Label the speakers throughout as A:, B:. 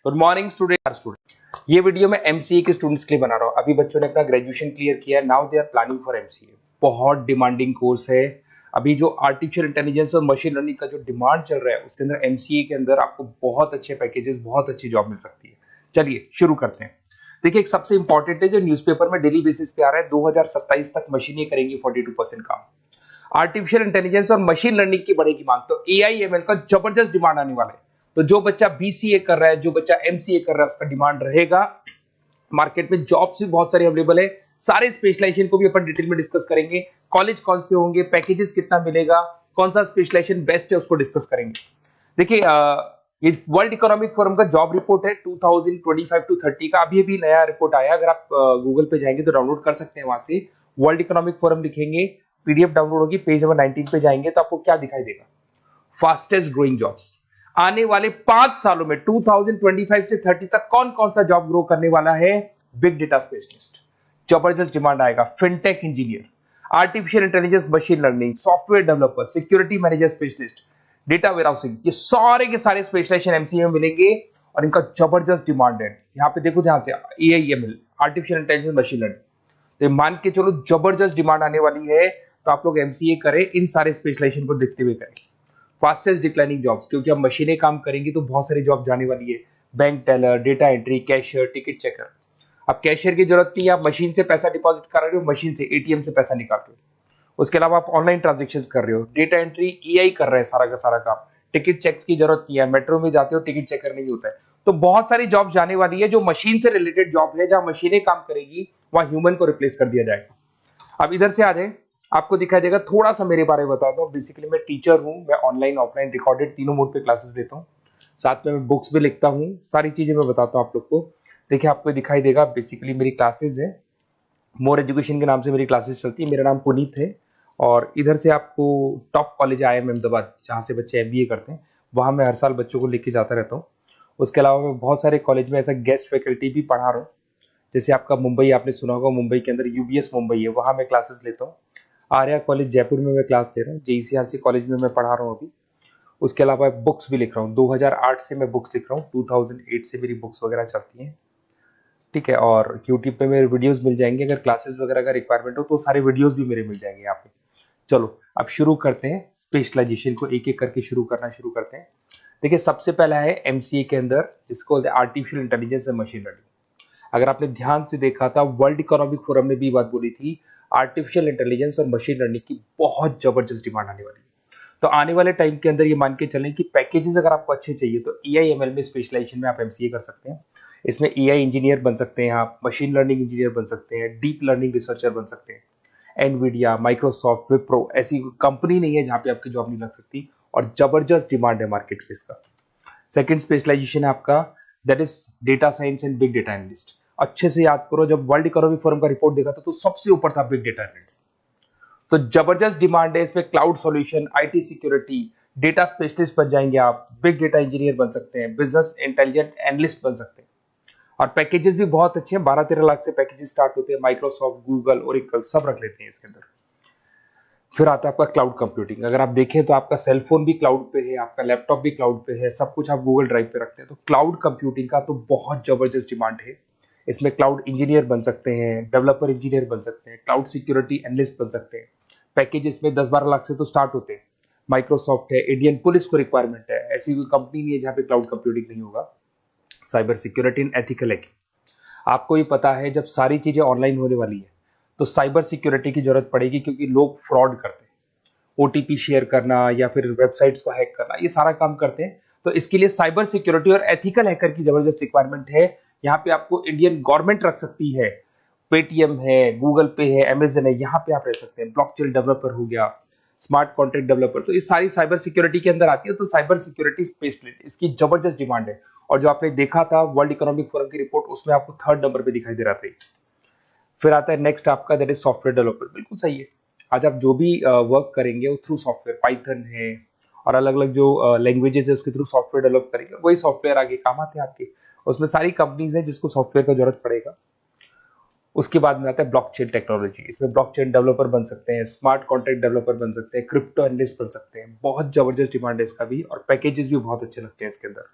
A: Good morning student. ये video मैं MCA के स्टूडेंट्स के लिए बना रहा हूँ। अभी बच्चों ने अपना ग्रेजुएशन क्लियर किया है, now they are planning for MCA. बहुत डिमांडिंग कोर्स है। अभी जो आर्टिफिशियल इंटेलिजेंस और मशीन लर्निंग का जो डिमांड चल रहा है उसके अंदर एमसीए के अंदर आपको बहुत अच्छे पैकेजेस, बहुत अच्छी जॉब मिल सकती है। चलिए शुरू करते हैं। देखिए, एक सबसे इंपॉर्टेंट है जो न्यूज़पेपर में डेली बेसिस पे आ रहा है, 2027 तक मशीनें करेंगी 42% काम। आर्टिफिशियल इंटेलिजेंस और मशीन लर्निंग की बढ़ेगी मांग, तो एआई एमएल का जबरदस्त डिमांड आने वाला है। तो जो बच्चा बीसीए कर रहा है, जो बच्चा एमसीए कर रहा है, उसका डिमांड रहेगा। मार्केट में जॉब्स भी बहुत सारी अवेलेबल है। सारे स्पेशलाइजेशन को भी अपन डिटेल में डिस्कस करेंगे। कॉलेज कौन से होंगे, पैकेजेस कितना मिलेगा, कौन सा स्पेशलाइजेशन बेस्ट है, उसको डिस्कस करेंगे। देखिए, ये वर्ल्ड इकोनॉमिक फोरम का जॉब रिपोर्ट है 2025 टू 30 का। अभी अभी नया रिपोर्ट आया, अगर आप गूगल पे जाएंगे तो डाउनलोड कर सकते हैं। वहां से वर्ल्ड इकोनॉमिक फोरम लिखेंगे, पीडीएफ डाउनलोड होगी, पेज नंबर 19 पे जाएंगे तो आपको क्या दिखाई देगा? Fastest growing jobs. आने वाले 5 सालों में 2025 से 30 तक कौन कौन सा जॉब ग्रो करने वाला है? बिग डेटा स्पेशलिस्ट, जबरदस्त डिमांड आएगा। Fintech engineer, artificial intelligence, machine learning, software developer, security manager specialist, data warehousing, ये सारे के सारे स्पेशलाइजेशन एमसीए में मिलेंगे और इनका जबरदस्त डिमांड है। यहाँ पे देखो ध्यान से, AIML, artificial intelligence, machine learning, तो मान के चलो जबरदस्त डिमांड आने वाली है। तो आप लोग एमसीए करें, इन सारे स्पेशलाइजेशन को देखते हुए करें। फास्टेस्ट डिक्लाइनिंग जॉब्स, क्योंकि अब मशीनें काम करेंगी तो बहुत सारी जॉब जाने वाली है। Bank teller, data entry, cashier, ticket checker. अब कैशियर की जरूरत नहीं है, आप मशीन से पैसा डिपॉजिट कर रहे हो, मशीन से एटीएम से पैसा निकाल रहे हो। उसके अलावा आप ऑनलाइन ट्रांजेक्शन कर रहे हो, डेटा एंट्री एआई कर रहा है सारा का सारा काम। टिकट चेक्स की जरूरत नहीं है, मेट्रो में जाते हो टिकट चेकर नहीं होता है। तो बहुत सारी जॉब जाने वाली है जो मशीन से रिलेटेड जॉब है, जहां मशीनें काम करेगी वहां ह्यूमन को रिप्लेस कर दिया जाएगा। अब इधर से आ जाए, आपको दिखाई देगा। थोड़ा सा मेरे बारे में बता दो। बेसिकली मैं टीचर हूं, मैं ऑनलाइन ऑफलाइन रिकॉर्डेड तीनों मोड पे क्लासेस लेता हूं। साथ में मैं बुक्स भी लिखता हूं, सारी चीजें मैं बताता हूं आप लोग को। देखिए, आपको दिखाई देगा बेसिकली मेरी क्लासेस है, मोर एजुकेशन के नाम से मेरी क्लासेस चलती है। मेरा नाम पुनीत है और इधर से आपको टॉप कॉलेज IIM अहमदाबाद, जहाँ से बच्चे MBA करते हैं, वहां मैं हर साल बच्चों को लेके जाता रहता हूँ। उसके अलावा मैं बहुत सारे कॉलेज में ऐसा गेस्ट फैकल्टी भी पढ़ा रहा हूँ। जैसे आपका मुंबई, आपने सुना होगा, मुंबई के अंदर यूबीएस मुंबई है, वहां मैं क्लासेस लेता हूँ। आर्या कॉलेज जयपुर में मैं क्लास ले रहा हूँ। JECRC कॉलेज में मैं पढ़ा रहा हूँ अभी। उसके अलावा बुक्स भी लिख रहा हूँ। 2008 से मैं बुक्स लिख रहा हूँ, 2008 से मेरी बुक्स वगैरह चलती हैं। ठीक है, और यूट्यूब पे मेरे वीडियोस मिल जाएंगे। अगर क्लासेस वगैरह का रिक्वायरमेंट हो तो सारे वीडियोस भी मेरे मिल जाएंगे यहाँ पे। चलो अब शुरू करते हैं, स्पेशलाइजेशन को एक एक करके शुरू करते हैं। देखिए, सबसे पहला है एमसीए के अंदर जिसको बोलते हैं artificial intelligence and machine learning. अगर आपने ध्यान से देखा था, वर्ल्ड इकोनॉमिक फोरम ने भी बात बोली थी, आर्टिफिशियल इंटेलिजेंस और मशीन लर्निंग की बहुत जबरदस्त डिमांड आने वाली है। तो आने वाले टाइम के अंदर ये मान के चलें कि पैकेजेस अगर आपको अच्छे चाहिए तो एआईएमएल में स्पेशलाइजेशन में आप एमसीए कर सकते हैं। इसमें एआई इंजीनियर बन सकते हैं, आप मशीन लर्निंग इंजीनियर बन सकते हैं, डीप लर्निंग रिसर्चर बन सकते हैं। एनवीडिया, माइक्रोसॉफ्ट, विप्रो, ऐसी कंपनी नहीं है जहां पे आपकी जॉब नहीं लग सकती, और जबरदस्त डिमांड है मार्केट में इसका। सेकंड स्पेशलाइजेशन है आपका, that is data science and big data analyst. अच्छे से याद करो, जब वर्ल्ड इकोनॉमिक फोरम का रिपोर्ट देखा था तो सबसे ऊपर था बिग डेटा एनालिस्ट। तो जबरदस्त डिमांड है इसमें। Cloud solution, IT security, data specialist बन जाएंगे आप, बिग डेटा इंजीनियर बन सकते हैं, बिजनेस इंटेलिजेंट एनालिस्ट बन सकते हैं। और पैकेजेस भी बहुत अच्छे हैं, 12-13 लाख से पैकेजेस स्टार्ट होते हैं। माइक्रोसॉफ्ट, गूगल, ओरेकल सब रख लेते हैं इसके अंदर। फिर आता है आपका क्लाउड कंप्यूटिंग। अगर आप देखें तो आपका सेल फोन भी क्लाउड पे है, आपका लैपटॉप भी क्लाउड पे है, सब कुछ आप गूगल ड्राइव पे रखते हैं। तो क्लाउड कंप्यूटिंग का तो बहुत जबरदस्त डिमांड है। इसमें क्लाउड इंजीनियर बन सकते हैं, डेवलपर इंजीनियर बन सकते हैं, क्लाउड सिक्योरिटी एनालिस्ट बन सकते हैं। पैकेज इसमें 10-12 लाख से तो स्टार्ट होते हैं। माइक्रोसॉफ्ट है, इंडियन पुलिस को रिक्वायरमेंट है, ऐसी कोई कंपनी नहीं है जहां पे क्लाउड कंप्यूटिंग नहीं होगा। Cyber security and ethical hacking, आपको ही पता है जब सारी चीजें ऑनलाइन होने वाली है तो साइबर सिक्योरिटी की जरूरत पड़ेगी, क्योंकि लोग फ्रॉड करते हैं। ओटीपी शेयर करना या फिर वेबसाइट्स को हैक करना, ये सारा काम करते हैं। तो इसके लिए साइबर सिक्योरिटी और एथिकल हैकर की जबरदस्त रिक्वायरमेंट है। यहाँ पे आपको इंडियन गवर्नमेंट रख सकती है, पेटीएम है, गूगल पे है, अमेजन है, यहाँ पे आप रह सकते हैं। ब्लॉकचेन डेवलपर हो गया, स्मार्ट कॉन्ट्रैक्ट डेवलपर, तो ये सारी साइबर सिक्योरिटी के अंदर आती है। तो साइबर सिक्योरिटी स्पेशलिस्ट, इसकी जबरदस्त डिमांड है। और जो आपने देखा था वर्ल्ड इकोनॉमिक फोरम की रिपोर्ट, उसमें आपको 3rd नंबर पे दिखाई दे रहा था। फिर आता है नेक्स्ट आपका, दैट इज सॉफ्टवेयर डेवलपर। बिल्कुल सही है, आज आप जो भी वर्क करेंगे वो थ्रू सॉफ्टवेयर, पाइथन है और अलग अलग जो लैंग्वेजेस है उसके थ्रू सॉफ्टवेयर डेवलप करेंगे, वही सॉफ्टवेयर आगे काम आते हैं आपके। उसमें सारी कंपनीज है जिसको सॉफ्टवेयर का जरूरत पड़ेगा। उसके बाद में आता है ब्लॉकचेन टेक्नोलॉजी। इसमें ब्लॉकचेन डेवलपर बन सकते हैं, स्मार्ट कॉन्ट्रैक्ट डेवलपर बन सकते हैं, क्रिप्टो एनालिस्ट बन सकते हैं। बहुत जबरदस्त डिमांड है इसका भी, और पैकेजेस भी बहुत अच्छे लगते हैं इसके अंदर।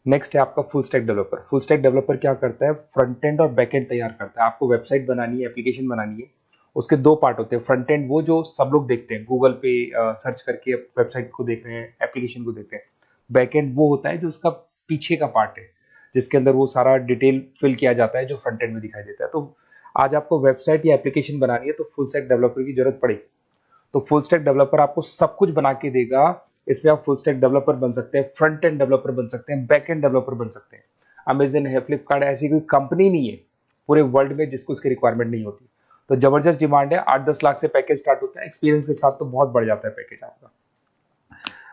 A: नेक्स्ट है आपका full stack developer. Full stack developer क्या करता है, फ्रंट एंड और बैक एंड तैयार करता है। आपको वेबसाइट बनानी है, एप्लीकेशन बनानी है, उसके दो पार्ट होते हैं। फ्रंट एंड वो जो सब लोग देखते हैं, गूगल पे सर्च करके वेबसाइट को देख रहे हैं, एप्लीकेशन को देख रहे हैं। बैक एंड वो होता है जो उसका पीछे का पार्ट है, जिसके अंदर वो सारा डिटेल फिल किया जाता है जो फ्रंट एंड में दिखाई देता है। तो आज आपको वेबसाइट या एप्लीकेशन बनानी है तो फुल स्टैक डेवलपर की जरूरत पड़ेगी। तो फुल स्टैक डेवलपर आपको सब कुछ बना के देगा। इसमें आप फुल स्टैक डेवलपर बन सकते हैं, फ्रंट एंड डेवलपर बन सकते हैं, बैक एंड डेवलपर बन सकते हैं। अमेजन है, फ्लिपकार्ट, ऐसी कोई कंपनी नहीं है पूरे वर्ल्ड में जिसको इसकी रिक्वायरमेंट नहीं होती। तो जबरदस्त डिमांड है, 8-10 लाख से पैकेज स्टार्ट होता है, एक्सपीरियंस के साथ तो बहुत बढ़ जाता है पैकेज आपका।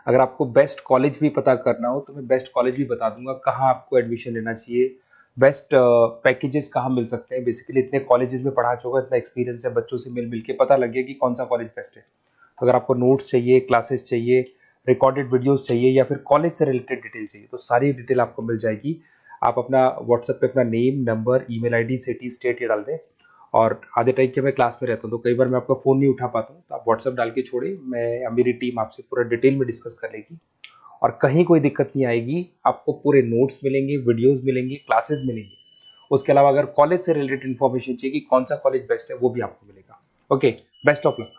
A: अगर आपको बेस्ट कॉलेज भी पता करना हो तो मैं बेस्ट कॉलेज भी बता दूंगा, कहाँ आपको एडमिशन लेना चाहिए, बेस्ट पैकेजेस कहाँ मिल सकते हैं। बेसिकली इतने कॉलेजेस में पढ़ा चुका, इतना एक्सपीरियंस है, बच्चों से मिल मिल के पता लग गया कि कौन सा कॉलेज बेस्ट है। अगर आपको नोट्स चाहिए, क्लासेस चाहिए, रिकॉर्डेड वीडियोस चाहिए, या फिर कॉलेज से रिलेटेड डिटेल चाहिए, तो सारी डिटेल आपको मिल जाएगी। आप अपना व्हाट्सएप पे अपना name, number, email ID, city, state ये डाल दें। और आधे टाइम के मैं क्लास में रहता हूँ तो कई बार मैं आपका फ़ोन नहीं उठा पाता हूँ, तो आप व्हाट्सएप डाल के छोड़े, मैं या मेरी टीम आपसे पूरा डिटेल में डिस्कस कर लेगी। और कहीं कोई दिक्कत नहीं आएगी, आपको पूरे नोट्स मिलेंगे, वीडियोस मिलेंगे, क्लासेस मिलेंगे। उसके अलावा अगर कॉलेज से रिलेटेड इन्फॉर्मेशन चाहिए कि कौन सा कॉलेज बेस्ट है, वो भी आपको मिलेगा। Okay, best of luck.